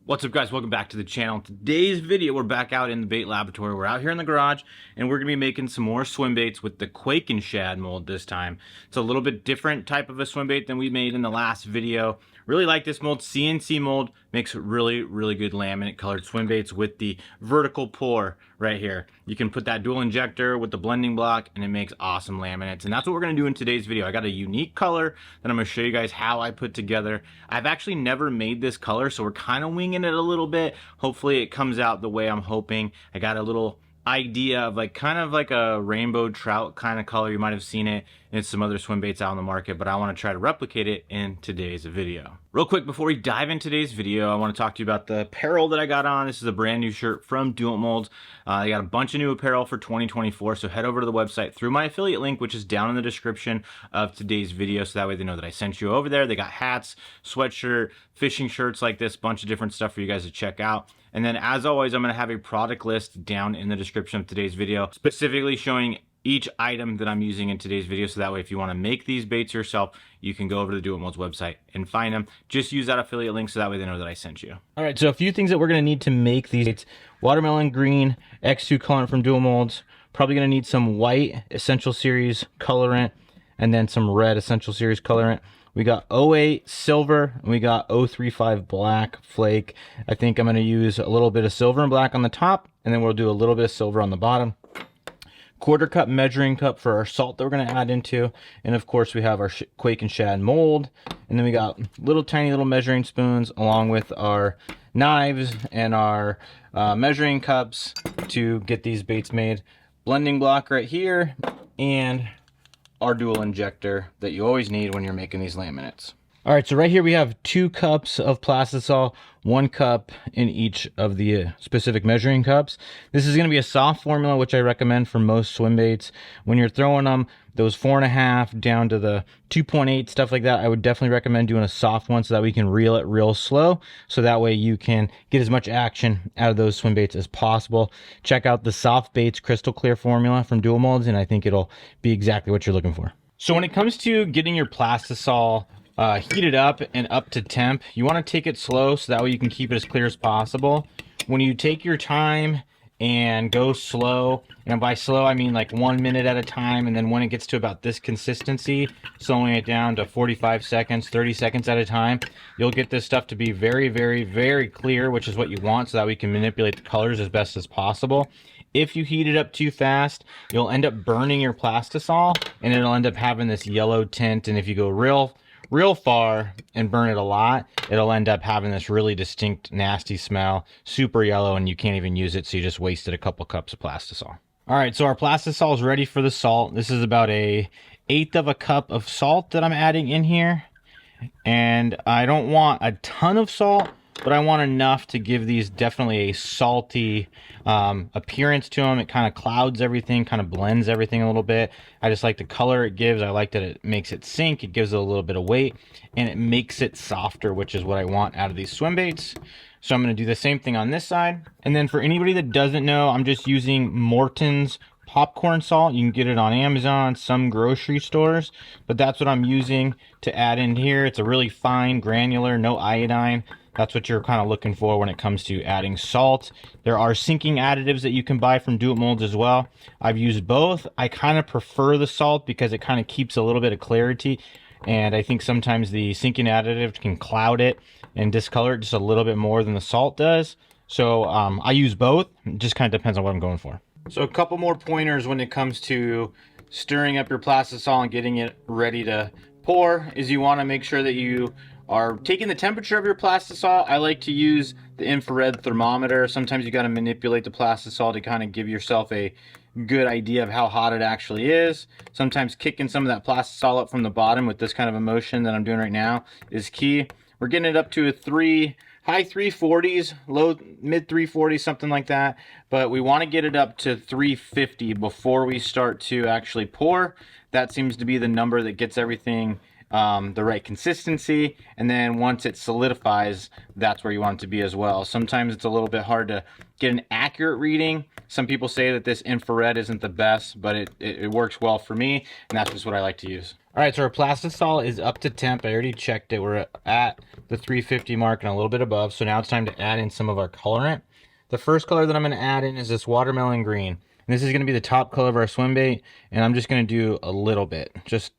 What's up, guys? Welcome back to the channel. Today's video, we're back out in the bait laboratory. We're out here in the garage, and we're going to be making some more swim baits with the Quakin Shad mold this time. It's a little bit different type of a swim bait than we made in the last video. Really like this mold. CNC mold makes really good laminate colored swim baits with the vertical pour right here. You can put that dual injector with the blending block, and it makes awesome laminates. And that's what we're going to do in today's video. I got a unique color that I'm going to show you guys how I put together. I've actually never made this color, so we're kind of winging it a little bit. Hopefully it comes out the way I'm hoping. I got a little idea of kind of like a rainbow trout kind of color. You might have seen it in some other swim baits out on the market, but I want to try to replicate it in today's video. Real quick, before we dive into today's video, I want to talk to you about the apparel that I got on. This is a brand new shirt from Dual Molds. They got a bunch of new apparel for 2024, so head over to the website through my affiliate link, which is down in the description of today's video, so that way they know that I sent you over there. They got hats, sweatshirt, fishing shirts like this, bunch of different stuff for you guys to check out. And then, as always, I'm going to have a product list down in the description of today's video, specifically showing each item that I'm using in today's video, so that way if you want to make these baits yourself, you can go over to the Dual Molds website and find them. Just use that affiliate link so that way they know that I sent you. All right, so a few things that we're going to need to make these baits. Watermelon green X2 colorant from Dual Molds. Probably going to need some white Essential Series colorant, and then some red Essential Series colorant. We got 08 silver, and we got 035 black flake. I think I'm going to use a little bit of silver and black on the top, and then we'll do a little bit of silver on the bottom. Quarter cup measuring cup for our salt that we're going to add into, and of course we have our Quakin Shad mold, and then we got tiny little measuring spoons along with our knives and our measuring cups to get these baits made. Blending block right here, and our dual injector that you always need when you're making these laminates. All right, so right here we have 2 cups of Plastisol, 1 cup in each of the specific measuring cups. This is going to be a soft formula, which I recommend for most swim baits. When you're throwing them, those 4.5 down to the 2.8, stuff like that, I would definitely recommend doing a soft one so that we can reel it real slow, so that way you can get as much action out of those swim baits as possible. Check out the Soft Baits Crystal Clear formula from Dual Molds, and I think it'll be exactly what you're looking for. So when it comes to getting your Plastisol heated up and up to temp, you want to take it slow so that way you can keep it as clear as possible. When you take your time and go slow, and by slow I mean like 1 minute at a time, and then when it gets to about this consistency, slowing it down to 45 seconds, 30 seconds at a time, you'll get this stuff to be very clear, which is what you want, so that we can manipulate the colors as best as possible. If you heat it up too fast, you'll end up burning your Plastisol, and it'll end up having this yellow tint, and if you go real far and burn it a lot, it'll end up having this really distinct nasty smell, super yellow, and you can't even use it, so you just wasted a couple cups of Plastisol. All right, so our Plastisol is ready for the salt. This is about 1/8 of a cup of salt that I'm adding in here, and I don't want a ton of salt, but I want enough to give these definitely a salty appearance to them. It kind of clouds everything, kind of blends everything a little bit. I just like the color it gives. I like that it makes it sink. It gives it a little bit of weight, and it makes it softer, which is what I want out of these swim baits. So I'm going to do the same thing on this side. And then for anybody that doesn't know, I'm just using Morton's popcorn salt. You can get it on Amazon, some grocery stores, but that's what I'm using to add in here. It's a really fine granular, no iodine. That's what you're kind of looking for when it comes to adding salt. There are sinking additives that you can buy from Dual Molds as well. I've used both. I kind of prefer the salt because it kind of keeps a little bit of clarity, and I think sometimes the sinking additive can cloud it and discolor it just a little bit more than the salt does. So I use both. It just kind of depends on what I'm going for. So a couple more pointers when it comes to stirring up your Plastisol and getting it ready to pour is you want to make sure that you are taking the temperature of your Plastisol. I like to use the infrared thermometer. Sometimes you got to manipulate the Plastisol to kind of give yourself a good idea of how hot it actually is. Sometimes kicking some of that Plastisol up from the bottom with this kind of a motion that I'm doing right now is key. We're getting it up to a high 340s, low mid 340s, something like that, but we want to get it up to 350 before we start to actually pour. That seems to be the number that gets everything the right consistency, and then once it solidifies, that's where you want it to be as well. Sometimes it's a little bit hard to get an accurate reading. Some people say that this infrared isn't the best, but it works well for me, and that's just what I like to use. All right, so our Plastisol is up to temp. I already checked it. We're at the 350 mark and a little bit above. So now it's time to add in some of our colorant. The first color that I'm going to add in is this watermelon green. And this is going to be the top color of our swim bait. And I'm just going to do a little bit, just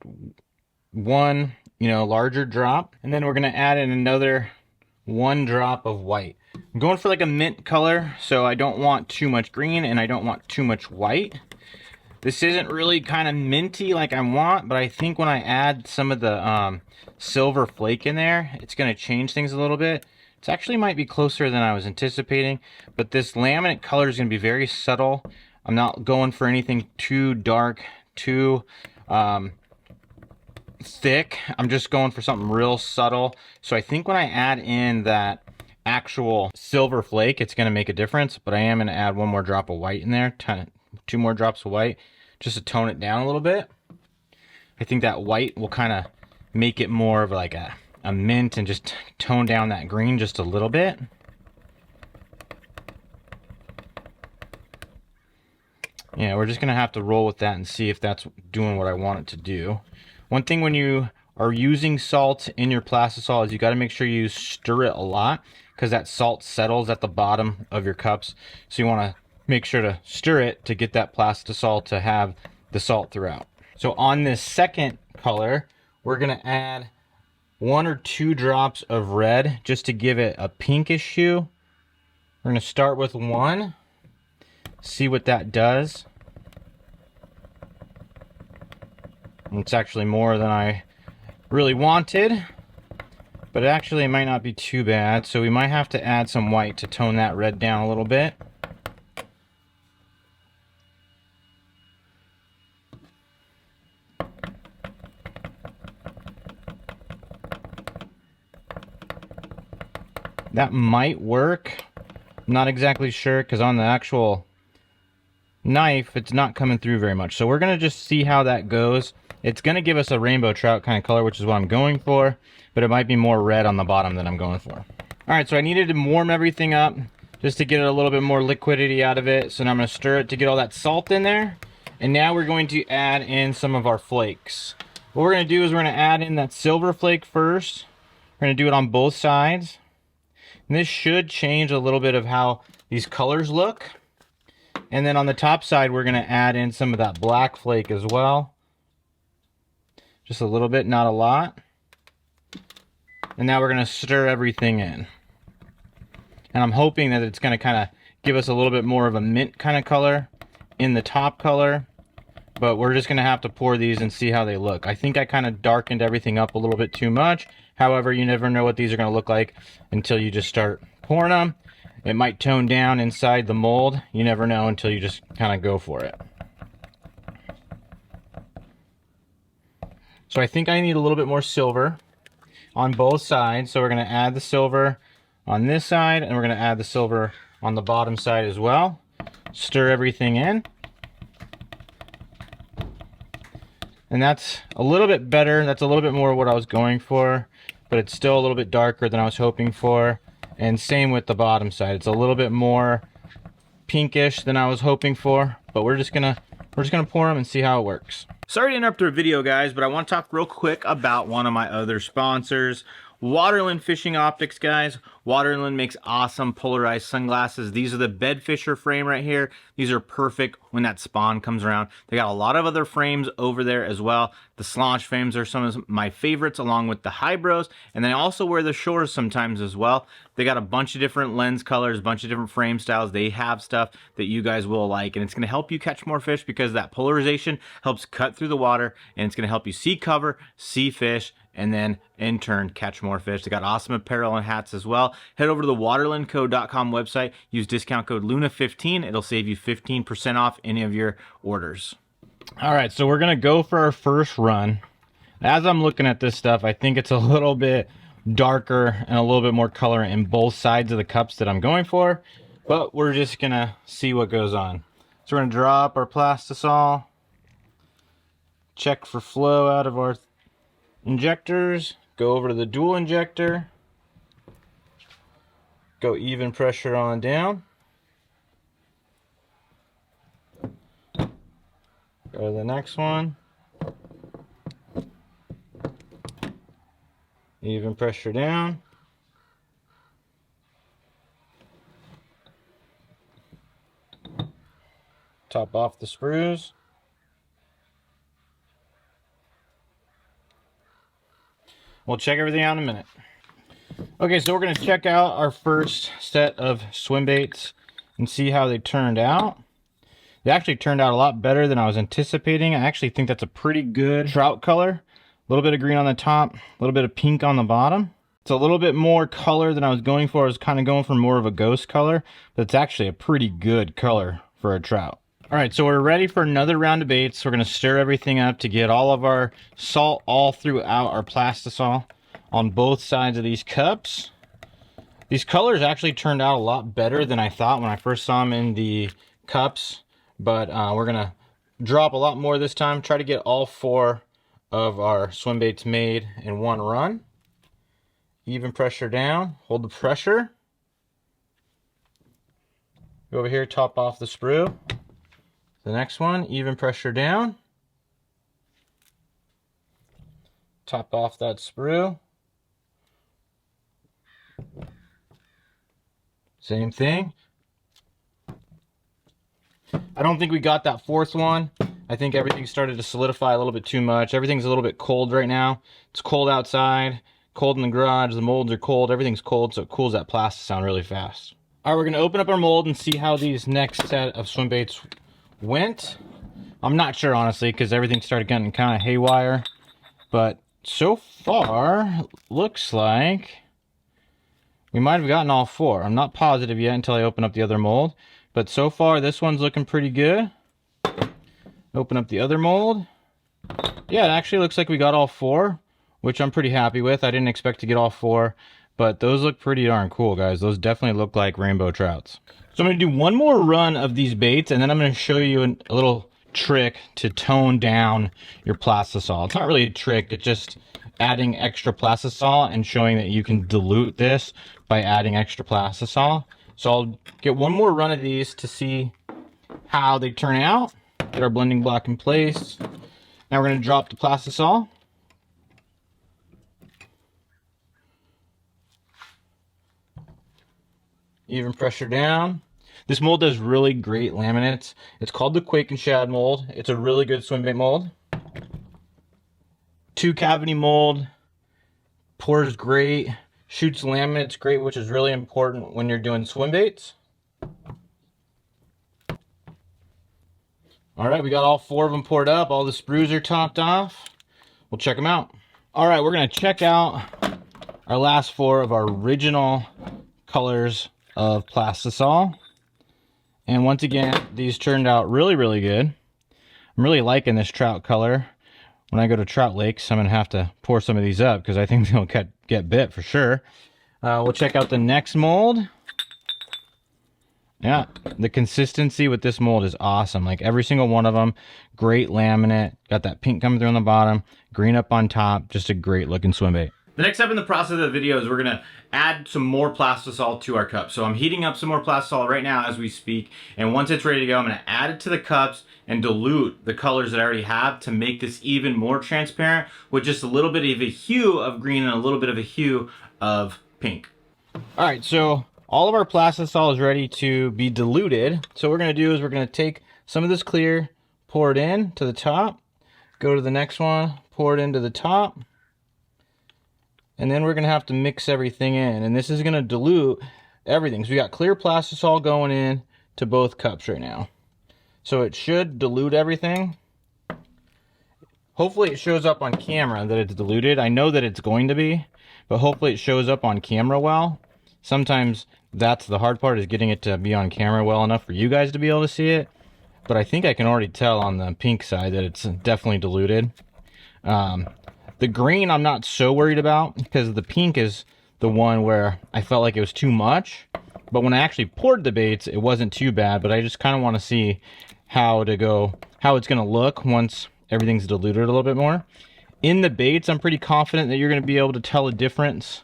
one, larger drop. And then we're going to add in another 1 drop of white. I'm going for like a mint color, so I don't want too much green and I don't want too much white. This isn't really kind of minty like I want, but I think when I add some of the silver flake in there, it's going to change things a little bit. It actually might be closer than I was anticipating, but this laminate color is going to be very subtle. I'm not going for anything too dark, too thick. I'm just going for something real subtle. So I think when I add in that actual silver flake, it's going to make a difference, but I am going to add 1 more drop of white in there, 2 more drops of white, just to tone it down a little bit. I think that white will kind of make it more of like a mint and just tone down that green just a little bit. Yeah, we're just going to have to roll with that and see if that's doing what I want it to do. One thing when you are using salt in your Plastisol is you got to make sure you stir it a lot, because that salt settles at the bottom of your cups. So you want to make sure to stir it to get that Plastisol to have the salt throughout. So on this second color, we're going to add 1 or 2 drops of red just to give it a pinkish hue. We're going to start with 1, see what that does. It's actually more than I really wanted, but actually it might not be too bad, so we might have to add some white to tone that red down a little bit. That might work. I'm not exactly sure, because on the actual knife it's not coming through very much, so we're going to just see how that goes. It's going to give us a rainbow trout kind of color, which is what I'm going for, but it might be more red on the bottom than I'm going for. Alright, so I needed to warm everything up just to get a little bit more liquidity out of it, so now I'm going to stir it to get all that salt in there. And now we're going to add in some of our flakes. What we're going to do is we're going to add in that silver flake first. We're going to do it on both sides. And this should change a little bit of how these colors look. And then on the top side, we're going to add in some of that black flake as well. Just a little bit, not a lot. And now we're going to stir everything in. And I'm hoping that it's going to kind of give us a little bit more of a mint kind of color in the top color. But we're just going to have to pour these and see how they look. I think I kind of darkened everything up a little bit too much. However, you never know what these are going to look like until you just start pouring them. It might tone down inside the mold. You never know until you just kind of go for it. So I think I need a little bit more silver on both sides. So we're going to add the silver on this side, and we're going to add the silver on the bottom side as well. Stir everything in. And that's a little bit better. That's a little bit more what I was going for, but it's still a little bit darker than I was hoping for. And same with the bottom side. It's a little bit more pinkish than I was hoping for, but we're just gonna pour them and see how it works. Sorry to interrupt our video, guys, but I want to talk real quick about one of my other sponsors, Waterland Fishing Optics, guys. Waterland makes awesome polarized sunglasses. These are the bedfisher frame right here. These are perfect when that spawn comes around. They got a lot of other frames over there as well. The Slosh frames are some of my favorites, along with the Hybros, and they also wear the Shores sometimes as well. They got a bunch of different lens colors, a bunch of different frame styles. They have stuff that you guys will like, and it's going to help you catch more fish because that polarization helps cut through the water, and it's going to help you see cover, see fish, and then in turn catch more fish. They got awesome apparel and hats as well. Head over to the waterlandco.com website, use discount code LUNA15. It'll save you 15% off any of your orders. All right, so we're gonna go for our first run. As I'm looking at this stuff, I think it's a little bit darker and a little bit more color in both sides of the cups that I'm going for, but we're just gonna see what goes on. So we're gonna drop our Plastisol, check for flow out of our injectors, go over to the dual injector, go even pressure on down, go to the next one, Even pressure down. Top off the sprues. We'll check everything out in a minute. Okay, so we're going to check out our first set of swim baits and see how they turned out. They actually turned out a lot better than I was anticipating. I actually think that's a pretty good trout color. A little bit of green on the top, a little bit of pink on the bottom. It's a little bit more color than I was going for. I was kind of going for more of a ghost color, but it's actually a pretty good color for a trout. All right, so we're ready for another round of baits. We're gonna stir everything up to get all of our salt all throughout our Plastisol on both sides of these cups. These colors actually turned out a lot better than I thought when I first saw them in the cups, but we're gonna drop a lot more this time, try to get all 4 of our swim baits made in one run. Even pressure down, hold the pressure. Go over here, top off the sprue. The next one, even pressure down. Top off that sprue. Same thing. I don't think we got that 4th one. I think everything started to solidify a little bit too much. Everything's a little bit cold right now. It's cold outside, cold in the garage, the molds are cold, everything's cold, so it cools that Plastisol really fast. All right, we're gonna open up our mold and see how these next set of swim baits went. I'm not sure, honestly, because everything started getting kind of haywire, but so far, looks like we might have gotten all 4. I'm not positive yet until I open up the other mold, but so far this one's looking pretty good. Open up the other mold. Yeah, it actually looks like we got all 4, which I'm pretty happy with. I didn't expect to get all 4, but those look pretty darn cool, guys. Those definitely look like rainbow trouts. So I'm going to do one more run of these baits, and then I'm going to show you a little trick to tone down your Plastisol. It's not really a trick, it's just adding extra Plastisol and showing that you can dilute this by adding extra Plastisol. So I'll get one more run of these to see how they turn out. Get our blending block in place. Now we're going to drop the Plastisol. Even pressure down. This mold does really great laminates. It's called the Quakin Shad mold. It's a really good swim bait mold. 2-cavity mold. Pours great. Shoots laminates great, which is really important when you're doing swim baits. All right, we got all 4 of them poured up. All the sprues are topped off. We'll check them out. All right, we're gonna check out our last 4 of our original colors of Plastisol. And once again, these turned out really, really good. I'm really liking this trout color. When I go to trout lakes, I'm gonna have to pour some of these up because I think they'll get bit for sure. We'll check out the next mold. Yeah, the consistency with this mold is awesome. Like every single one of them, great laminate. Got that pink coming through on the bottom, green up on top. Just a great looking swim bait. The next step in the process of the video is we're gonna add some more Plastisol to our cup. So I'm heating up some more Plastisol right now as we speak. And once it's ready to go, I'm gonna add it to the cups and dilute the colors that I already have to make this even more transparent with just a little bit of a hue of green and a little bit of a hue of pink. All right, so all of our Plastisol is ready to be diluted. So what we're gonna do is we're gonna take some of this clear, pour it in to the top, go to the next one, pour it into the top, and then we're gonna have to mix everything in. And this is gonna dilute everything. So we got clear Plastisol going in to both cups right now. So it should dilute everything. Hopefully it shows up on camera that it's diluted. I know that it's going to be, but hopefully it shows up on camera well. Sometimes that's the hard part, is getting it to be on camera well enough for you guys to be able to see it. But I think I can already tell on the pink side that it's definitely diluted. The green I'm not so worried about because the pink is the one where I felt like it was too much. But when I actually poured the baits, it wasn't too bad, but I just kind of want to see how it's going to look once everything's diluted a little bit more. In the baits, I'm pretty confident that you're going to be able to tell a difference.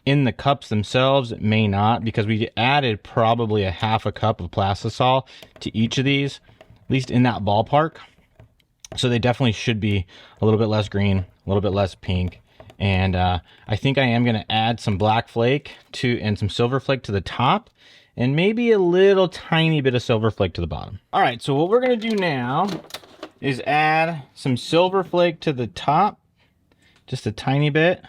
In the cups themselves, it may not, because we added probably a half a cup of Plastisol to each of these, at least in that ballpark. So they definitely should be a little bit less green, a little bit less pink, And I think I am going to add some black flake and some silver flake to the top, and maybe a little tiny bit of silver flake to the bottom. All right, so what we're going to do now is add some silver flake to the top, just a tiny bit.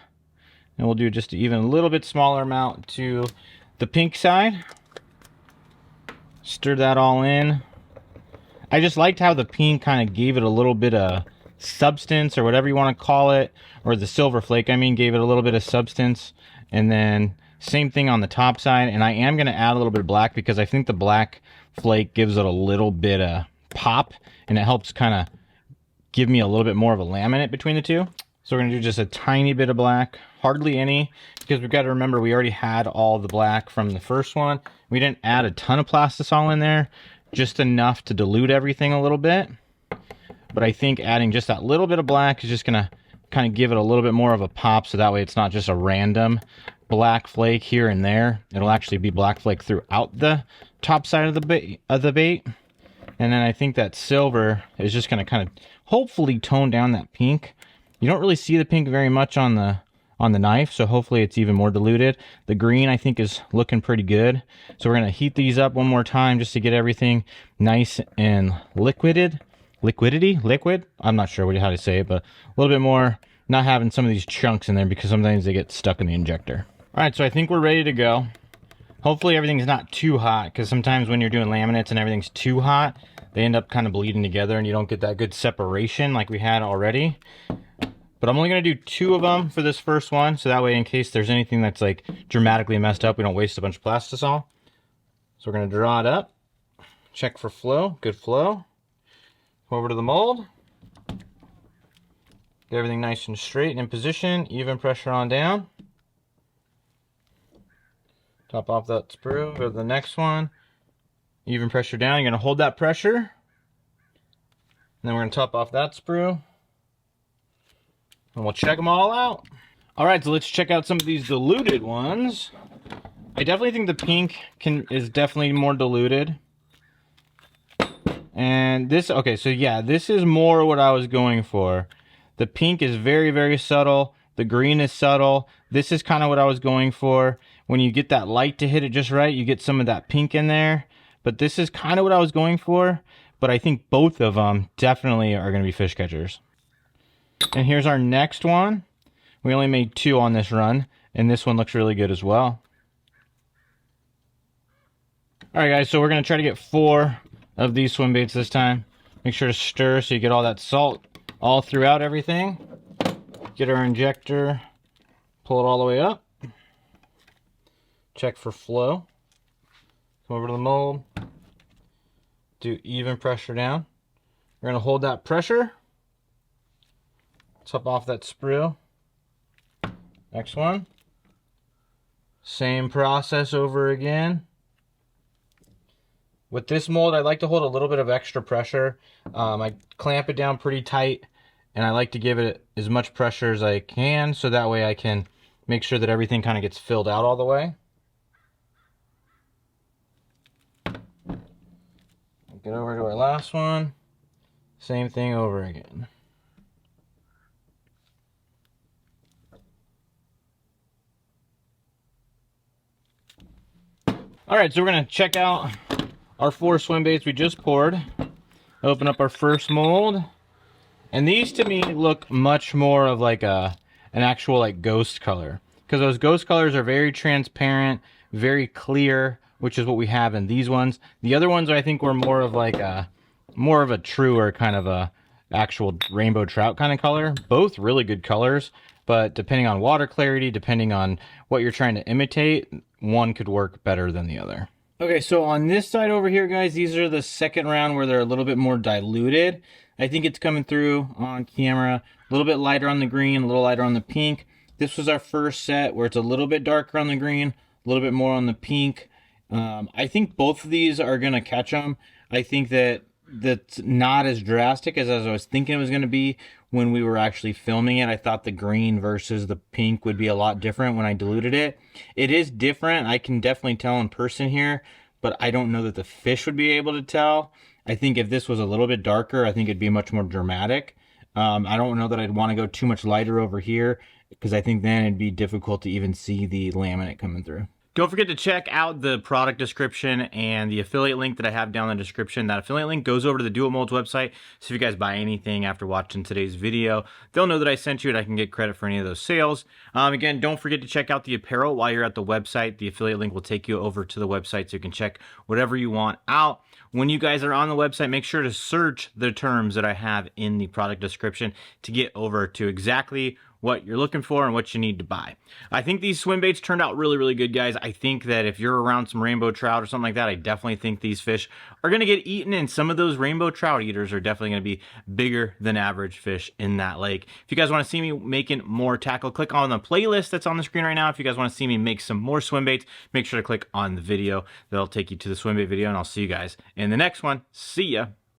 And we'll do just even a little bit smaller amount to the pink side. Stir that all in. I just liked how the pink kind of gave it a little bit of substance, or whatever you want to call it, or the silver flake, I mean, gave it a little bit of substance. And then same thing on the top side. And I am going to add a little bit of black because I think the black flake gives it a little bit of pop, and it helps kind of give me a little bit more of a laminate between the two. So we're going to do just a tiny bit of black, hardly any, because we've got to remember we already had all the black from the first one. We didn't add a ton of Plastisol in there, just enough to dilute everything a little bit. But I think adding just that little bit of black is just going to kind of give it a little bit more of a pop, so that way it's not just a random black flake here and there. It'll actually be black flake throughout the top side of the bait. And then I think that silver is just going to kind of hopefully tone down that pink. You don't really see the pink very much on the knife, so hopefully it's even more diluted. The green, I think, is looking pretty good. So we're going to heat these up one more time just to get everything nice and liquid. I'm not sure how to say it, but a little bit more, not having some of these chunks in there because sometimes they get stuck in the injector. All right, so I think we're ready to go. Hopefully everything's not too hot, because sometimes when you're doing laminates and everything's too hot, they end up kind of bleeding together and you don't get that good separation like we had already. But I'm only going to do 2 of them for this first one, so that way in case there's anything that's like dramatically messed up, we don't waste a bunch of Plastisol. So we're going to draw it up, check for flow, good flow. Come over to the mold, get everything nice and straight and in position, even pressure on down. Top off that sprue, go to the next one, even pressure down. You're going to hold that pressure, and then we're going to top off that sprue. And we'll check them all out. All right, so let's check out some of these diluted ones. I definitely think the pink is definitely more diluted. And this, okay, so yeah, this is more what I was going for. The pink is very, very subtle. The green is subtle. This is kind of what I was going for. When you get that light to hit it just right, you get some of that pink in there. But this is kind of what I was going for. But I think both of them definitely are going to be fish catchers. And here's our next one. We only made 2 on this run, and this one looks really good as well. All right, guys, so we're going to try to get 4 of these swim baits this time. Make sure to stir so you get all that salt all throughout everything. Get our injector, pull it all the way up. Check for flow. Come over to the mold. Do even pressure down. We're going to hold that pressure. Top off that sprue. Next one. Same process over again. With this mold, I like to hold a little bit of extra pressure. I clamp it down pretty tight, and I like to give it as much pressure as I can, so that way I can make sure that everything kind of gets filled out all the way. Get over to our last one. Same thing over again. All right, so we're gonna check out our 4 swim baits we just poured. Open up our first mold, and these to me look much more of like an actual like ghost color, because those ghost colors are very transparent, very clear, which is what we have in these ones. The other ones I think were more of like a truer kind of a actual rainbow trout kind of color. Both really good colors, but depending on water clarity, depending on what you're trying to imitate, one could work better than the other. Okay, so on this side over here, guys, these are the second round where they're a little bit more diluted. I think it's coming through on camera. A little bit lighter on the green, a little lighter on the pink. This was our first set where it's a little bit darker on the green, a little bit more on the pink. I think both of these are going to catch them. I think that's not as drastic as I was thinking it was going to be when we were actually filming it. I thought the green versus the pink would be a lot different when I diluted it. It is different. I can definitely tell in person here, but I don't know that the fish would be able to tell. I think if this was a little bit darker, I think it'd be much more dramatic. I don't know that I'd want to go too much lighter over here because I think then it'd be difficult to even see the laminate coming through. Don't forget to check out the product description and the affiliate link that I have down in the description. That affiliate link goes over to the Do It Molds website. So if you guys buy anything after watching today's video, they'll know that I sent you and I can get credit for any of those sales. Again, don't forget to check out the apparel while you're at the website. The affiliate link will take you over to the website so you can check whatever you want out. When you guys are on the website, make sure to search the terms that I have in the product description to get over to exactly what you're looking for and what you need to buy. I think these swim baits turned out really, really good, guys. I think that if you're around some rainbow trout or something like that, I definitely think these fish are going to get eaten, and some of those rainbow trout eaters are definitely going to be bigger than average fish in that lake. If you guys want to see me making more tackle, click on the playlist that's on the screen right now. If you guys want to see me make some more swim baits, make sure to click on the video. That'll take you to the swim bait video, and I'll see you guys in the next one. See ya.